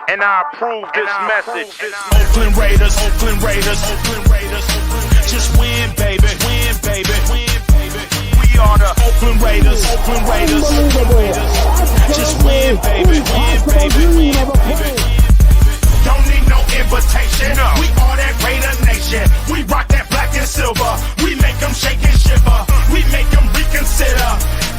and I approve this message. Oakland Raiders, Oakland Raiders, Oakland Raiders. Just win, baby, win, baby, win, baby. We are the Oakland Raiders, Oakland Raiders, Oakland Raiders. Just win, baby, win, baby, win, baby. Don't need no invitation. We are that Raider Nation. We rock that black and silver. We make them shake and shiver. We make them reconsider.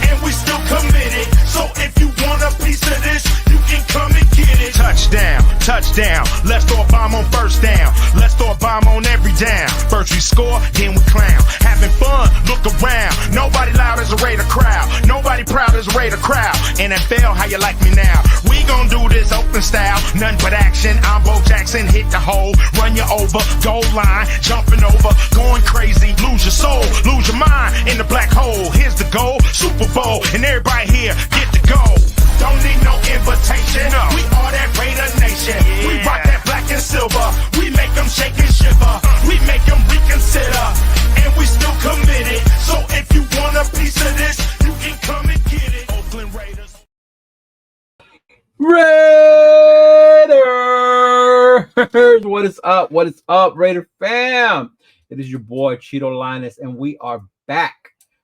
And we still committed. So if you want a piece of this, you can come and get it. Touchdown, touchdown. Let's throw a bomb on first down. Let's throw a bomb on every down. First we score, then we clown. Having fun, look around. Nobody loud as a Raider crowd. Nobody proud as a Raider crowd. NFL, how you like me now? We gon' do this open style. Nothing but action. I'm Bo Jackson, hit the hole. Run you over, goal line. Jumping over, going crazy. Lose your soul, lose your mind in the black hole. Here's the goal, Super Bowl. And everybody here, get the goal. Don't need no invitation. We are that Raider Nation. We rock that black and silver. We make them shake and shiver. We make them reconsider. And we still committed. So if you want a piece of this, you can come and get it. Oakland Raiders. Raiders! What is up? What is up, Raider fam? It is your boy Cheeto Linus, and we are back.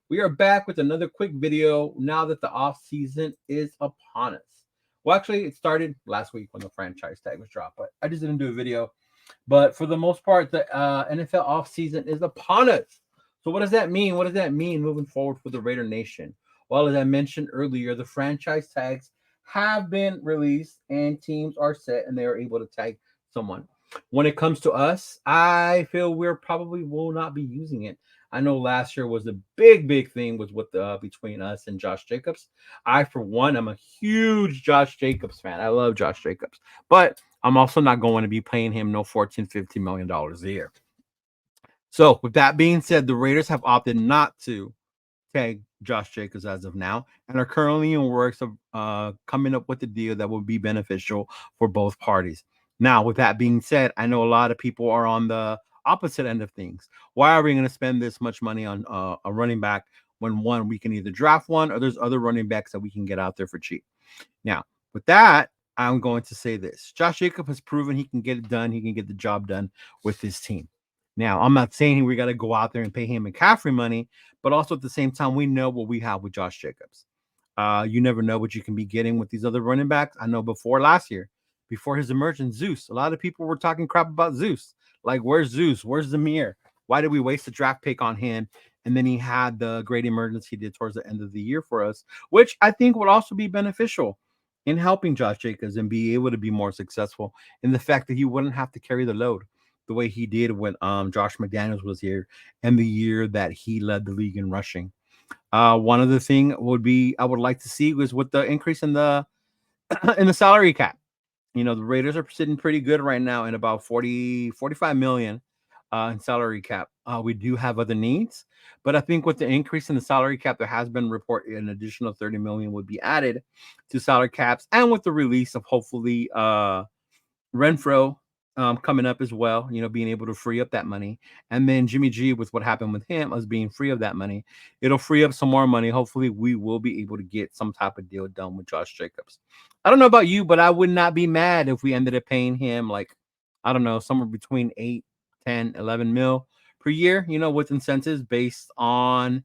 We are back with another quick video now that the off season is upon us. Well, actually, it started last week when the franchise tag was dropped, but I just didn't do a video. But for the most part, the NFL off season is upon us. So what does that mean? What does that mean moving forward for the Raider Nation? Well, as I mentioned earlier, the franchise tags have been released and teams are set and they are able to tag someone. When it comes to us, I feel we're probably will not be using it. I know last year was a big thing was with between us and Josh Jacobs. I, for one, I'm a huge Josh Jacobs fan. I love Josh Jacobs, but I'm also not going to be paying him no $14-15 million a year. So with that being said, the Raiders have opted not to tag Josh Jacobs as of now and are currently in works of coming up with a deal that will be beneficial for both parties. Now, with that being said, I know a lot of people are on the opposite end of things. Why are we going to spend this much money on a running back when one, we can either draft one or there's other running backs that we can get out there for cheap? Now, with that, I'm going to say this. Josh Jacobs has proven he can get it done. He can get the job done with his team. Now, I'm not saying we got to go out there and pay him McCaffrey money, but also at the same time, we know what we have with Josh Jacobs. You never know what you can be getting with these other running backs. I know before last year, before his emergence, Zeus, a lot of people were talking crap about Zeus. Like, where's Zeus? Where's Zamir? Why did we waste a draft pick on him? And then he had the great emergence he did towards the end of the year for us, which I think would also be beneficial in helping Josh Jacobs and be able to be more successful in the fact that he wouldn't have to carry the load the way he did when Josh McDaniels was here and the year that he led the league in rushing. One other thing would be I would like to see was with the increase in the in the salary cap. You know, the Raiders are sitting pretty good right now in about 45 million in salary cap. We do have other needs, but I think with the increase in the salary cap, there has been reported an additional 30 million would be added to salary caps, and with the release of hopefully Renfro coming up as well, you know, being able to free up that money. And then Jimmy G, with what happened with him as being free of that money, it'll free up some more money. Hopefully we will be able to get some type of deal done with Josh Jacobs. I don't know about you, but I would not be mad if we ended up paying him like, I don't know, somewhere between 8, 10, 11 mil per year, you know, with incentives based on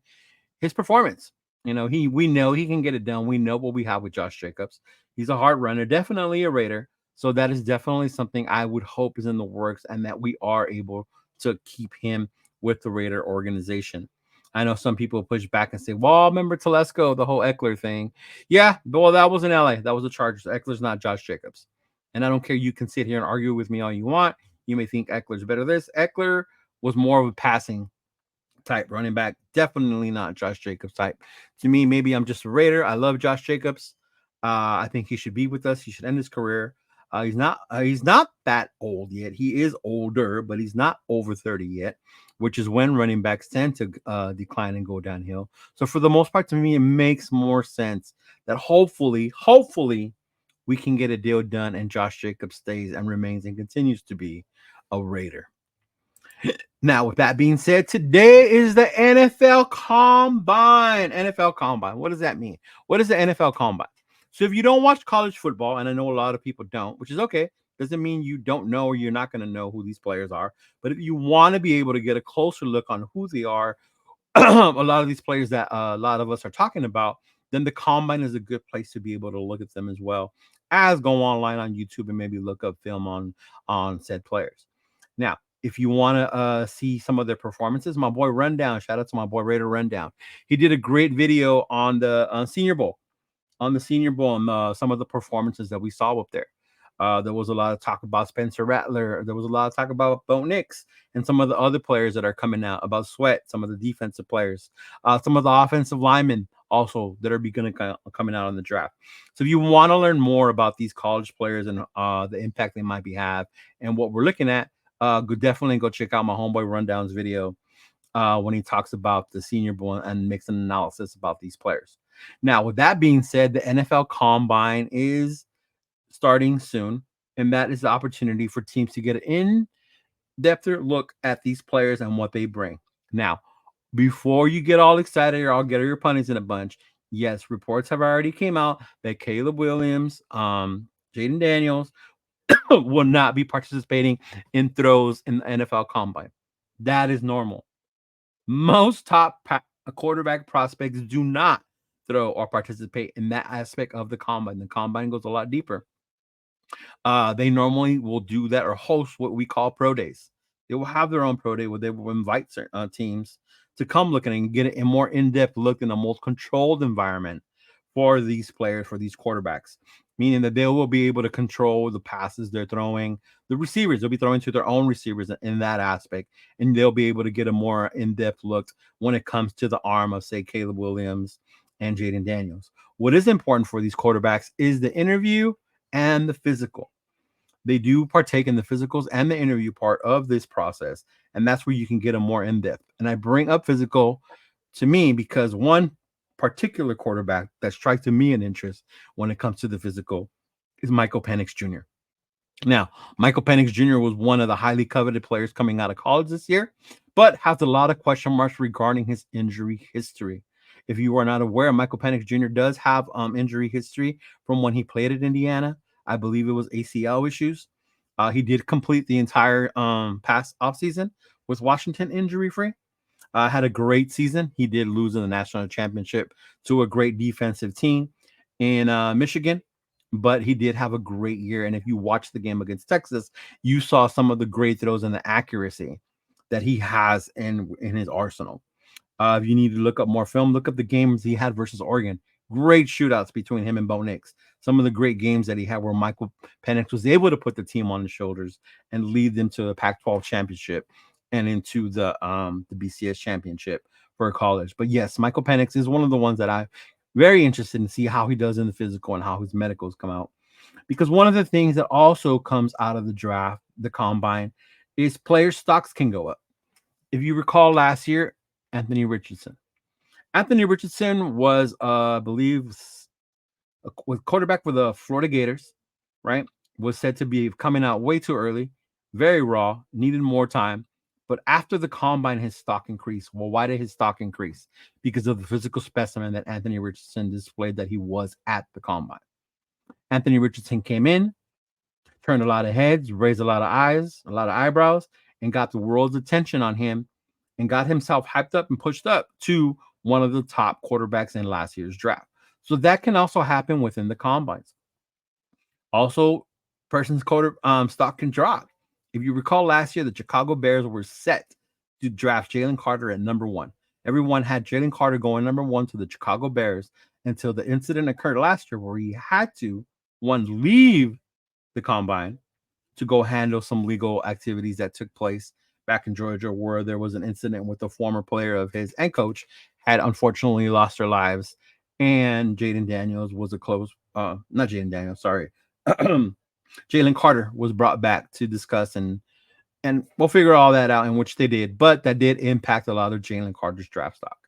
his performance. You know, we know he can get it done. We know what we have with Josh Jacobs. He's a hard runner, definitely a Raider. So that is definitely something I would hope is in the works and that we are able to keep him with the Raider organization. I know some people push back and say, well, remember Telesco, the whole Eckler thing. Yeah, well, that was in LA. That was the Chargers. Eckler's not Josh Jacobs. And I don't care. You can sit here and argue with me all you want. You may think Eckler's better than this. Eckler was more of a passing type running back. Definitely not Josh Jacobs type. To me, maybe I'm just a Raider. I love Josh Jacobs. I think he should be with us. He should end his career. He's not that old yet. He is older, but he's not over 30 yet, which is when running backs tend to decline and go downhill. So for the most part, to me, it makes more sense that hopefully we can get a deal done and Josh Jacobs stays and remains and continues to be a Raider. Now, with that being said, today is the NFL Combine. NFL Combine. What does that mean? What is the NFL Combine? So if you don't watch college football, and I know a lot of people don't, which is okay, doesn't mean you don't know or you're not going to know who these players are. But if you want to be able to get a closer look on who they are, a lot of these players that a lot of us are talking about, then the combine is a good place to be able to look at them as well as go online on YouTube and maybe look up film on said players. Now, if you want to see some of their performances, my boy Rundown, shout out to my boy Raider Rundown. He did a great video on the Senior Bowl, and some of the performances that we saw up there. There was a lot of talk about Spencer Rattler. There was a lot of talk about Bo Nix and some of the other players that are coming out, about Sweat, some of the defensive players, some of the offensive linemen also that are coming out in the draft. So if you want to learn more about these college players and the impact they might be have and what we're looking at, definitely go check out my homeboy Rundown's video when he talks about the Senior Bowl and makes an analysis about these players. Now, with that being said, the NFL Combine is starting soon, and that is the opportunity for teams to get an in-depth look at these players and what they bring. Now, before you get all excited or all get your punnies in a bunch, yes, reports have already came out that Caleb Williams, Jaden Daniels will not be participating in throws in the NFL Combine. That is normal. Most quarterback prospects do not throw or participate in that aspect of the combine. The combine goes a lot deeper. They normally will do that or host what we call pro days. They will have their own pro day where they will invite certain teams to come looking and get a more in-depth look in a most controlled environment for these players, for these quarterbacks, meaning that they will be able to control the passes they're throwing. The receivers, they'll be throwing to their own receivers in that aspect, and they'll be able to get a more in-depth look when it comes to the arm of, say, Caleb Williams and Jaden Daniels. What is important for these quarterbacks is the interview and the physical. They do partake in the physicals and the interview part of this process, and that's where you can get a more in-depth. And I bring up physical to me because one particular quarterback that strikes to me an interest when it comes to the physical is Michael Penix Jr. Now, Michael Penix Jr. was one of the highly coveted players coming out of college this year, but has a lot of question marks regarding his injury history. If you are not aware, Michael Penix Jr. does have injury history from when he played at Indiana. I believe it was ACL issues. He did complete the entire past offseason with Washington injury-free. Had a great season. He did lose in the national championship to a great defensive team in Michigan, but he did have a great year. And if you watch the game against Texas, you saw some of the great throws and the accuracy that he has in his arsenal. If you need to look up more film, look up the games he had versus Oregon. Great shootouts between him and Bo Nix. Some of the great games that he had where Michael Penix was able to put the team on his shoulders and lead them to the Pac-12 championship and into the BCS championship for college. But yes, Michael Penix is one of the ones that I'm very interested in see how he does in the physical and how his medicals come out. Because one of the things that also comes out of the draft, the combine, is player stocks can go up. If you recall last year, Anthony Richardson. Anthony Richardson was, I believe, with quarterback for the Florida Gators, right? Was said to be coming out way too early, very raw, needed more time. But after the combine, his stock increased. Well, why did his stock increase? Because of the physical specimen that Anthony Richardson displayed that he was at the combine. Anthony Richardson came in, turned a lot of heads, raised a lot of eyes, a lot of eyebrows, and got the world's attention on him and got himself hyped up and pushed up to one of the top quarterbacks in last year's draft. So that can also happen within the combines. Also, person's stock can drop. If you recall last year, the Chicago Bears were set to draft Jalen Carter at number 1. Everyone had Jalen Carter going number 1 to the Chicago Bears until the incident occurred last year where he had to, one, leave the combine to go handle some legal activities that took place back in Georgia, where there was an incident with a former player of his and coach had unfortunately lost their lives. And Jaden Daniels was not Jaden Daniels, sorry. Jalen Carter was brought back to discuss and we'll figure all that out, in which they did. But that did impact a lot of Jalen Carter's draft stock.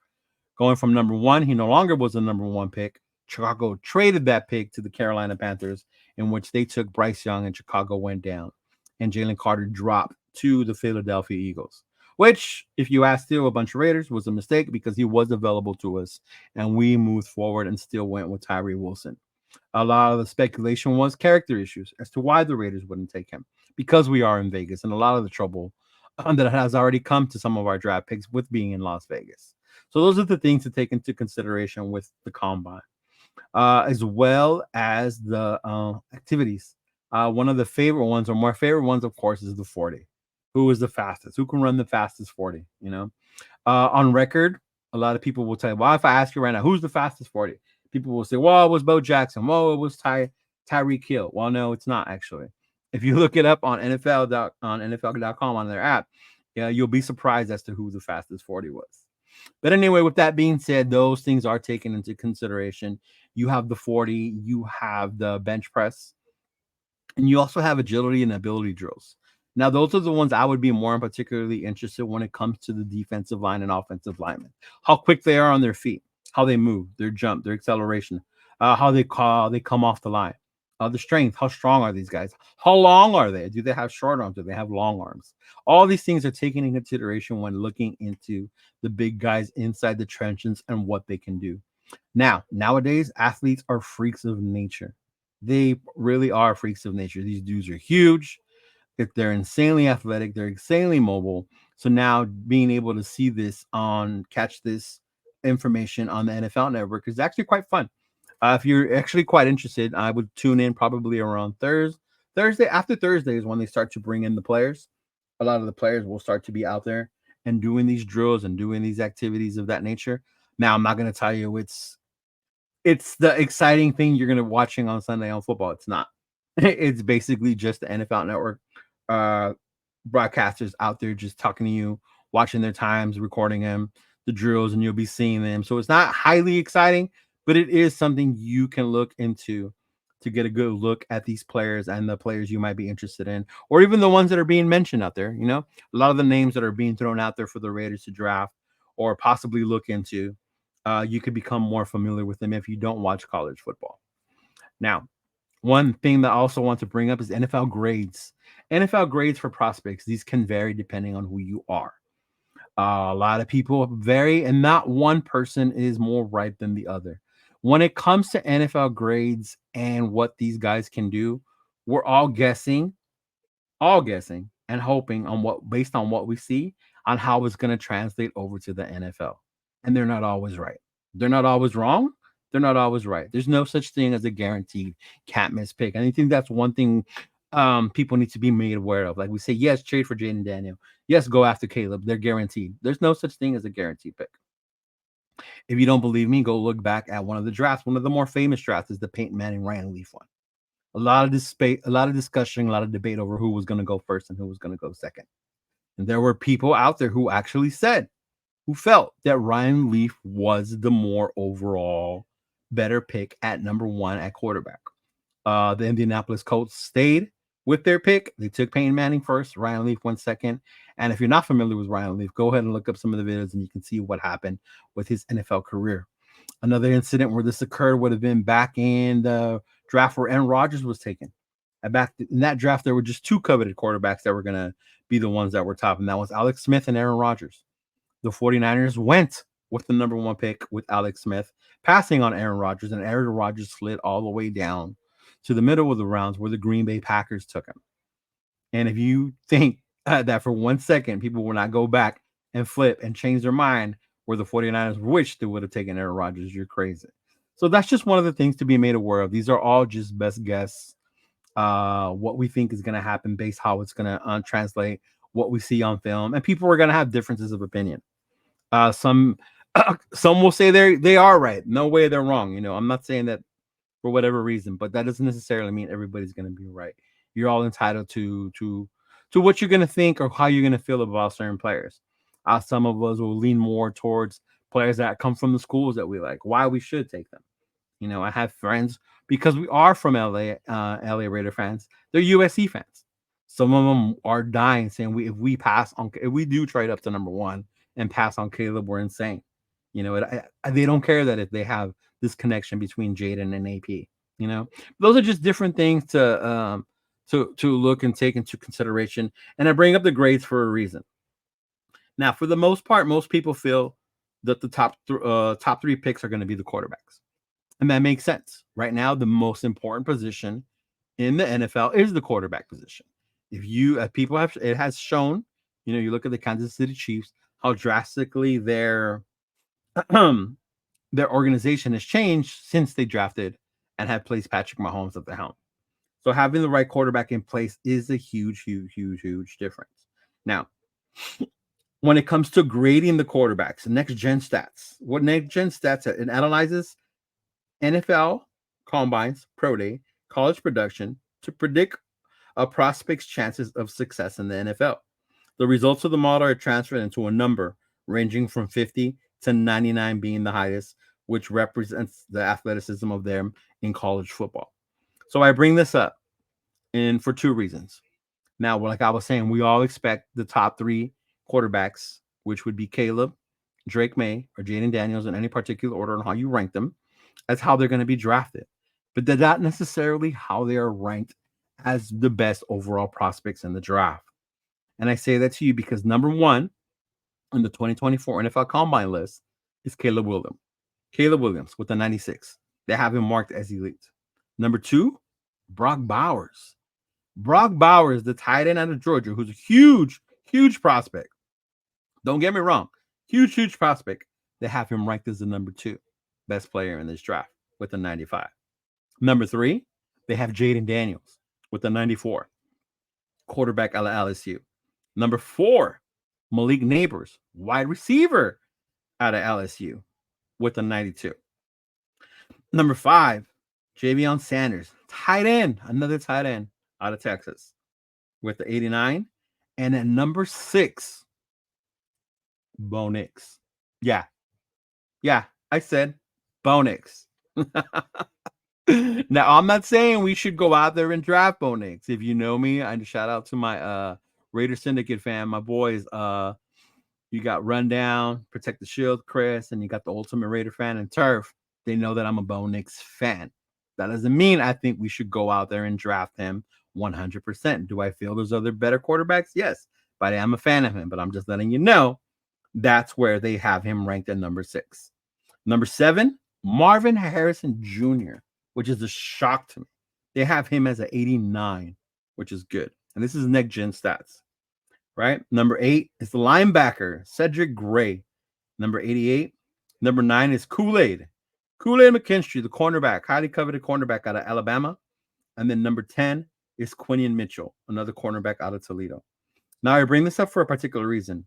Going from number 1, he no longer was the number 1 pick. Chicago traded that pick to the Carolina Panthers, in which they took Bryce Young, and Chicago went down. And Jalen Carter dropped to the Philadelphia Eagles, which, if you ask still a bunch of Raiders, was a mistake because he was available to us, and we moved forward and still went with Tyree Wilson. A lot of the speculation was character issues as to why the Raiders wouldn't take him because we are in Vegas, and a lot of the trouble that has already come to some of our draft picks with being in Las Vegas. So those are the things to take into consideration with the combine, as well as the activities. One of the favorite ones, or my favorite ones, of course, is the 40. Who is the fastest? Who can run the fastest 40? On record, a lot of people will tell you, well, if I ask you right now, who's the fastest 40? People will say, well, it was Bo Jackson. Well, it was Tyreek Hill. Well, no, it's not actually. If you look it up on NFL.com on their app, yeah, you'll be surprised as to who the fastest 40 was. But anyway, with that being said, those things are taken into consideration. You have the 40, you have the bench press, and you also have agility and ability drills. Now, those are the ones I would be more particularly interested when it comes to the defensive line and offensive linemen. How quick they are on their feet, how they move, their jump, their acceleration, how they come off the line, the strength, how strong are these guys? How long are they? Do they have short arms? Do they have long arms? All these things are taken in consideration when looking into the big guys inside the trenches and what they can do. Now, nowadays, athletes are freaks of nature. They really are freaks of nature. These dudes are huge. They're insanely athletic. They're insanely mobile. So now being able to see this catch this information on the NFL Network is actually quite fun. If you're actually quite interested, I would tune in probably around Thursday. After Thursday is when they start to bring in the players. A lot of the players will start to be out there and doing these drills and doing these activities of that nature. Now, I'm not going to tell you it's the exciting thing you're going to watching on Sunday on football. It's not. It's basically just the NFL Network broadcasters out there just talking to you, watching their times, recording them, the drills, and you'll be seeing them. So it's not highly exciting, but it is something you can look into to get a good look at these players and the players you might be interested in, or even the ones that are being mentioned out there. A lot of the names that are being thrown out there for the Raiders to draft or possibly look into. You could become more familiar with them if you don't watch college football. Now, one thing that I also want to bring up is NFL grades. NFL grades for prospects, these can vary depending on who you are. A lot of people vary, and not one person is more right than the other. When it comes to NFL grades and what these guys can do, we're all guessing, and hoping based on what we see on how it's going to translate over to the NFL. And they're not always right. They're not always wrong. They're not always right. There's no such thing as a guaranteed can't miss pick. And I think that's one thing people need to be made aware of. Like we say, yes, trade for Jaden Daniel. Yes, go after Caleb. They're guaranteed. There's no such thing as a guaranteed pick. If you don't believe me, go look back at one of the drafts. One of the more famous drafts is the Peyton Manning Ryan Leaf one. A lot of discussion, a lot of debate over who was going to go first and who was going to go second. And there were people out there who actually who felt that Ryan Leaf was the more overall better pick at number one at quarterback. The Indianapolis Colts stayed with their pick. They took Peyton Manning first. Ryan Leaf went second. And if you're not familiar with Ryan Leaf, go ahead and look up some of the videos and you can see what happened with his NFL career. Another incident where this occurred would have been back in the draft where Aaron Rodgers was taken. And back in that draft, there were just two coveted quarterbacks that were going to be the ones that were top, and that was Alex Smith and Aaron Rodgers. The 49ers went with the number one pick with Alex Smith, passing on Aaron Rodgers, and Aaron Rodgers slid all the way down to the middle of the rounds where the Green Bay Packers took him. And if you think that for 1 second people will not go back and flip and change their mind where the 49ers wish they would have taken Aaron Rodgers, you're crazy. So that's just one of the things to be made aware of. These are all just best guess, what we think is going to happen based how it's going to translate what we see on film. And people are going to have differences of opinion. Some will say they are right. No way they're wrong. I'm not saying that for whatever reason, but that doesn't necessarily mean everybody's going to be right. You're all entitled to what you're going to think or how you're going to feel about certain players. Some of us will lean more towards players that come from the schools that we like, why we should take them. I have friends, because we are from LA, LA Raider fans. They're USC fans. Some of them are dying saying if we do trade up to number one and pass on Caleb, we're insane. They don't care that if they have this connection between Jaden and AP. Those are just different things to look and take into consideration. And I bring up the grades for a reason. Now, for the most part, most people feel that the top three picks are going to be the quarterbacks. And that makes sense. Right now, the most important position in the NFL is the quarterback position. If you, people have, it has shown, you look at the Kansas City Chiefs, how drastically their their organization has changed since they drafted and have placed Patrick Mahomes at the helm. So having the right quarterback in place is a huge, huge, huge, huge difference. Now, when it comes to grading the quarterbacks, next gen stats, what next gen stats it analyzes NFL combines, pro day, college production to predict a prospect's chances of success in the NFL. The results of the model are transferred into a number ranging from 50 to 99 being the highest, which represents the athleticism of them in college football. So I bring this up for two reasons. Now, like I was saying, we all expect the top three quarterbacks, which would be Caleb, Drake May, or Jaden Daniels in any particular order on how you rank them, as how they're going to be drafted. But they're not necessarily how they are ranked as the best overall prospects in the draft. And I say that to you because number one on the 2024 NFL Combine list is Caleb Williams. Caleb Williams with the 96. They have him marked as elite. Number two, Brock Bowers. Brock Bowers, the tight end out of Georgia, who's a huge, huge prospect. Don't get me wrong. Huge, huge prospect. They have him ranked as the number two best player in this draft with the 95. Number three, they have Jaden Daniels with the 94. Quarterback out of LSU. Number four, Malik Neighbors, wide receiver out of LSU with the 92. Number five, Javion Sanders, tight end, another tight end out of Texas with the 89. And at number 6, Bo Nix. Yeah, I said Bo Nix. Now, I'm not saying we should go out there and draft Bo Nix. If you know me, I shout out to my Raider Syndicate fan, my boys. You got Rundown, Protect the Shield, Chris, and you got the Ultimate Raider fan and Turf. They know that I'm a Bo Nix fan. That doesn't mean I think we should go out there and draft him 100%. Do I feel there's other better quarterbacks? Yes, but I am a fan of him. But I'm just letting you know that's where they have him ranked at number 6. Number 7, Marvin Harrison Jr., which is a shock to me. They have him as an 89, which is good. And this is next gen stats, right? Number 8 is the linebacker, Cedric Gray. Number 88. Number 9 is Kool-Aid McKinstry, the cornerback, highly coveted cornerback out of Alabama. And then number 10 is Quinion Mitchell, another cornerback out of Toledo. Now, I bring this up for a particular reason.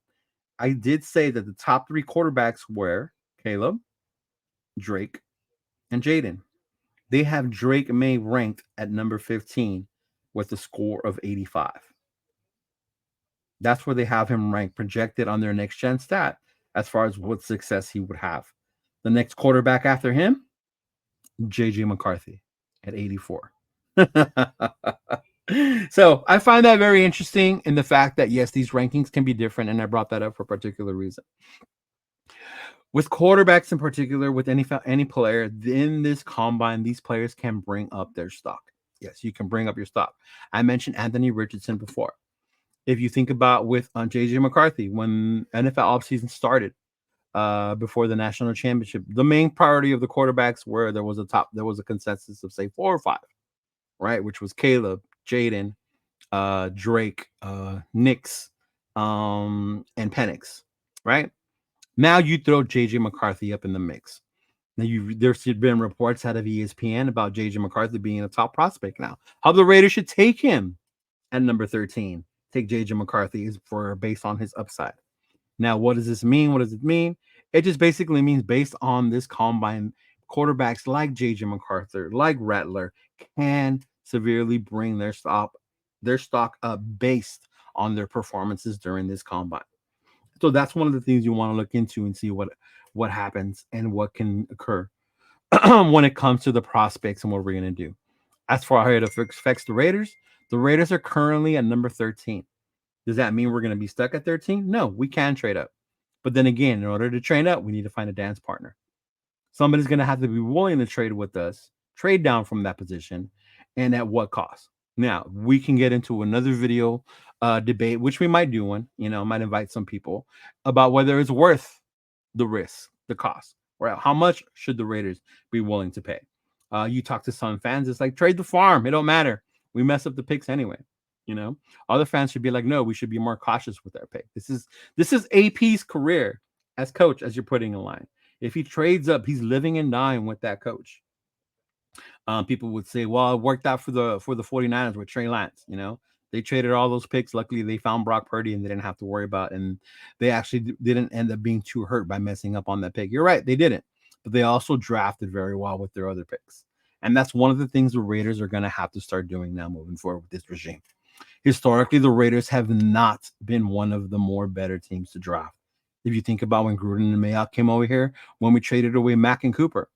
I did say that the top 3 quarterbacks were Caleb, Drake, and Jaden. They have Drake May ranked at number 15 with a score of 85. That's where they have him ranked, projected on their next gen stat as far as what success he would have. The next quarterback after him, JJ McCarthy at 84. So I find that very interesting in the fact that, yes, these rankings can be different, and I brought that up for a particular reason. With quarterbacks in particular, with any player in this combine, these players can bring up their stock. Yes, you can bring up your stock. I mentioned Anthony Richardson before. If you think about with JJ McCarthy, when NFL offseason started, before the national championship, the main priority of the quarterbacks were there was a consensus of say 4 or 5, right? Which was Caleb, Jaden, Drake, Nix, and Penix, right? Now you throw JJ McCarthy up in the mix. Now there's been reports out of ESPN about JJ McCarthy being a top prospect now. How the Raiders should take him at number 13. Take JJ McCarthy based on his upside. Now, what does this mean? What does it mean? It just basically means based on this combine, quarterbacks like JJ McCarthy, like Rattler, can severely bring their stock up based on their performances during this combine. So that's one of the things you want to look into and see what happens and what can occur when it comes to the prospects and what we're going to do. As far as it affects the Raiders are currently at number 13. Does that mean we're going to be stuck at 13? No, we can trade up. But then again, in order to trade up, we need to find a dance partner. Somebody's going to have to be willing to trade with us, trade down from that position, and at what cost? Now, we can get into another video debate, which we might do one, might invite some people about whether it's worth the risk, the cost. Right? How much should the Raiders be willing to pay? You talk to some fans, it's like trade the farm. It don't matter. We mess up the picks anyway. You know, other fans should be like, no, we should be more cautious with our pick. This is AP's career as coach, as you're putting in line. If he trades up, he's living and dying with that coach. People would say, well, it worked out for the 49ers with Trey Lance. They traded all those picks. Luckily, they found Brock Purdy and they didn't have to worry about it. And they actually didn't end up being too hurt by messing up on that pick. You're right, they didn't. But they also drafted very well with their other picks. And that's one of the things the Raiders are going to have to start doing now moving forward with this regime. Historically, the Raiders have not been one of the more better teams to draft. If you think about when Gruden and Mayock came over here, when we traded away Mack and Cooper,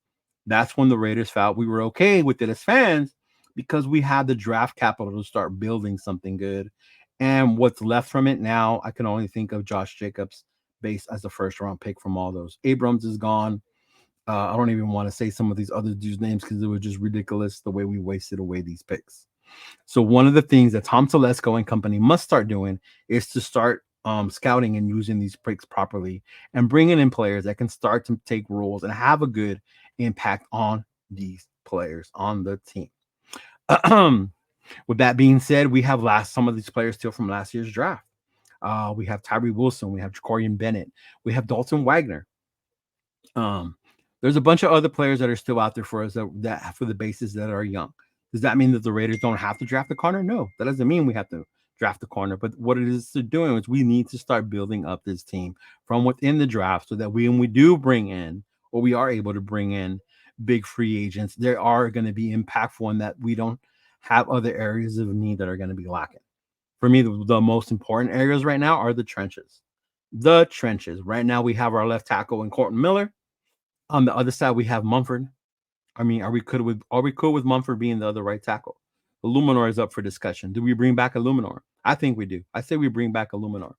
that's when the Raiders felt we were okay with it as fans because we had the draft capital to start building something good. And what's left from it now, I can only think of Josh Jacobs based as a first round pick from all those. Abrams is gone. I don't even want to say some of these other dudes' names because it was just ridiculous the way we wasted away these picks. So one of the things that Tom Telesco and company must start doing is to start scouting and using these picks properly and bringing in players that can start to take roles and have a good impact on these players on the team. With that being said, we have some of these players still from last year's draft. We have Tyree Wilson, we have Jacorian Bennett, we have Dalton Wagner. There's a bunch of other players that are still out there for us that for the bases that are young. Does that mean that the Raiders don't have to draft a corner? No, that doesn't mean we have to draft a corner. But what it is doing is we need to start building up this team from within the draft so that when we do bring in, or we are able to bring in big free agents, they are going to be impactful and that we don't have other areas of need that are going to be lacking. For me, the most important areas right now are the trenches. The trenches. Right now, we have our left tackle in Corton Miller. On the other side, we have Mumford. I mean, are we cool with Mumford being the other right tackle? Illuminor is up for discussion. Do we bring back Illuminor? I think we do. I say we bring back Illuminor.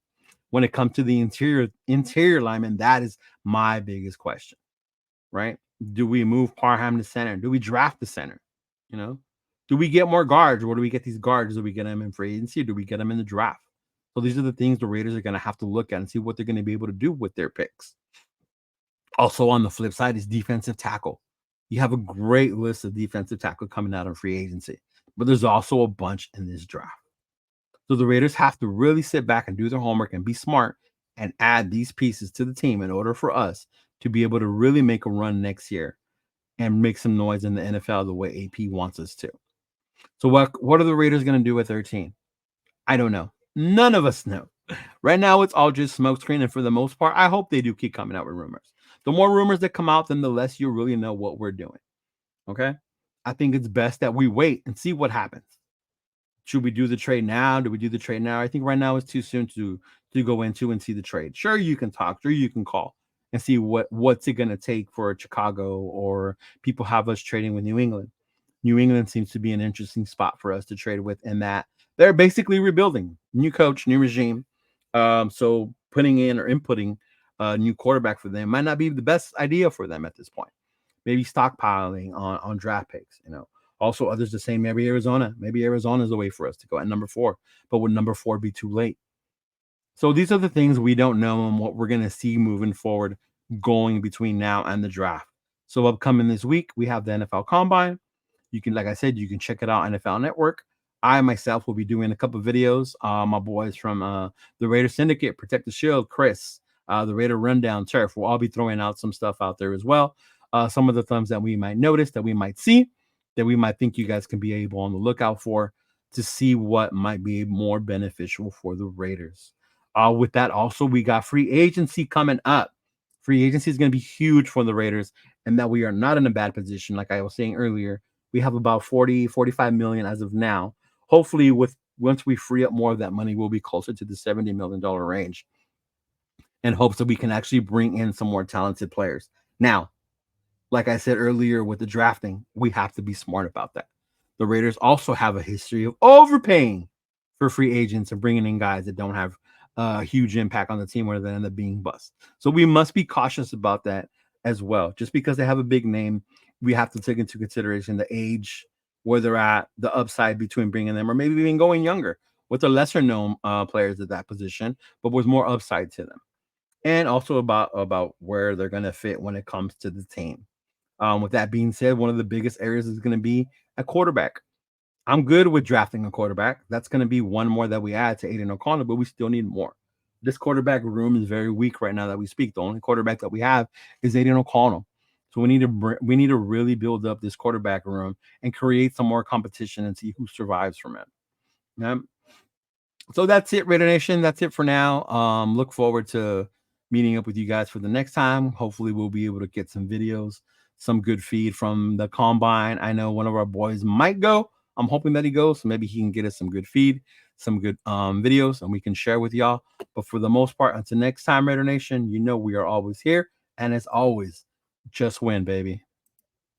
When it comes to the interior lineman, that is my biggest question, right? Do we move Parham to center? Do we draft the center? Do we get more guards? Or do we get these guards? Do we get them in free agency? Do we get them in the draft? So these are the things the Raiders are going to have to look at and see what they're going to be able to do with their picks. Also on the flip side is defensive tackle. You have a great list of defensive tackle coming out of free agency, but there's also a bunch in this draft. So the Raiders have to really sit back and do their homework and be smart and add these pieces to the team in order for us to be able to really make a run next year and make some noise in the NFL the way AP wants us to. So what are the Raiders going to do at 13? I don't know. None of us know. Right now, it's all just smokescreen, and for the most part, I hope they do keep coming out with rumors. The more rumors that come out, then the less you really know what we're doing. Okay? I think it's best that we wait and see what happens. Should we do the trade now? Do we do the trade now? I think right now it's too soon to go into and see the trade. Sure, you can talk. Sure, you can call and see what's it going to take for Chicago, or people have us trading with New England. New England seems to be an interesting spot for us to trade with, in that they're basically rebuilding. New coach, new regime. So putting in or inputting a new quarterback for them might not be the best idea for them at this point. Maybe stockpiling on draft picks, Also, others are saying maybe Arizona. Maybe Arizona is the way for us to go at number 4. But would number 4 be too late? So these are the things we don't know and what we're going to see moving forward going between now and the draft. So upcoming this week, we have the NFL Combine. You can, like I said, you can check it out on NFL Network. I myself will be doing a couple of videos. My boys from the Raider Syndicate, Protect the Shield, Chris, the Raider Rundown, Turf, will all be throwing out some stuff out there as well. Some of the thumbs that we might notice, that we might see, that we might think you guys can be able on the lookout for to see what might be more beneficial for the Raiders. With that, also, we got free agency coming up. Free agency is going to be huge for the Raiders, and that we are not in a bad position. Like I was saying earlier, we have about 45 million as of now. Hopefully, once we free up more of that money, we'll be closer to the $70 million range, in hopes that we can actually bring in some more talented players. Now, like I said earlier with the drafting, we have to be smart about that. The Raiders also have a history of overpaying for free agents and bringing in guys that don't have a huge impact on the team, or they end up being bust. So we must be cautious about that as well. Just because they have a big name, we have to take into consideration the age, where they're at, the upside between bringing them, or maybe even going younger with the lesser known players at that position, but with more upside to them. and also about where they're going to fit when it comes to the team. With that being said, one of the biggest areas is going to be a quarterback. I'm good with drafting a quarterback. That's going to be one more that we add to Aiden O'Connell, but we still need more. This quarterback room is very weak right now that we speak. The only quarterback that we have is Aiden O'Connell. So we need to really build up this quarterback room and create some more competition and see who survives from it. Yeah. So that's it, Raider Nation. That's it for now. Look forward to meeting up with you guys for the next time. Hopefully, we'll be able to get some videos, some good feed from the combine. I know one of our boys might go. I'm hoping that he goes, so maybe he can get us some good feed, some good videos, and we can share with y'all. But for the most part, until next time, Raider Nation, you know we are always here, and as always, just win, baby.